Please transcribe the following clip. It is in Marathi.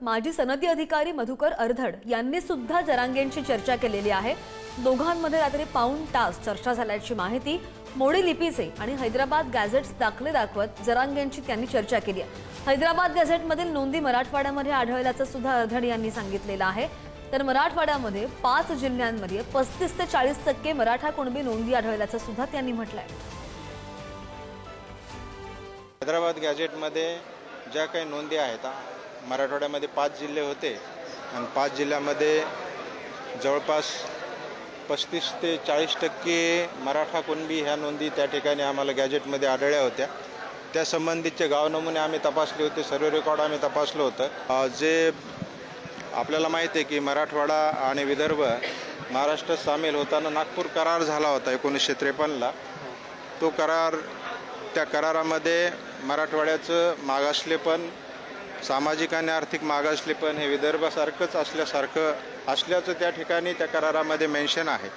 माजी सनदी अधिकारी मधुकर अरधड यांनी सुद्धा जरांगेंची चर्चा केलेली आहे। दोघांमध्ये रात्री पाऊण तास चर्चा झाल्याची माहिती मोडी लिपीचे आणि हैदराबाद गॅझेट्स दाखले दाखवत जरांगेंची त्यांनी चर्चा केली आहे। हैदराबाद गॅझेटमधील नोंदी मराठवाड्यामध्ये आढळल्याचं सुद्धा अरधड यांनी सांगितलेलं आहे। तर मराठवाड्यामध्ये 5 जिल्ह्यांमध्ये 35 ते 40% मराठा कुणबी नोंदी आढळल्याचं सुद्धा त्यांनी म्हटलंय। हैदराबाद गॅझेटमध्ये ज्या काही नोंदी आहेत, मराठवाड्यामध्ये 5 जिल्हे होते आणि 5 जिल्ह्यामध्ये जवळपास 35 ते 40% मराठा कुणबी ह्या नोंदी त्या ठिकाणी आम्हाला गॅझेटमध्ये आढळल्या होत्या। त्या संबंधितचे गाव नमुने आम्ही तपासले होते, सर्व रेकॉर्ड आम्ही तपासलं होतं। जे आपल्याला माहिती आहे की मराठवाडा आणि विदर्भ महाराष्ट्रात सामील होताना नागपूर करार झाला होता 1953ला। तो करार, त्या करारामध्ये मराठवाड्याचं मागासलेपण, सामाजिक आणि आर्थिक मागासलेपण हे विदर्भासारखंच असल्याचं त्या ठिकाणी त्या करारामध्ये मेन्शन आहे।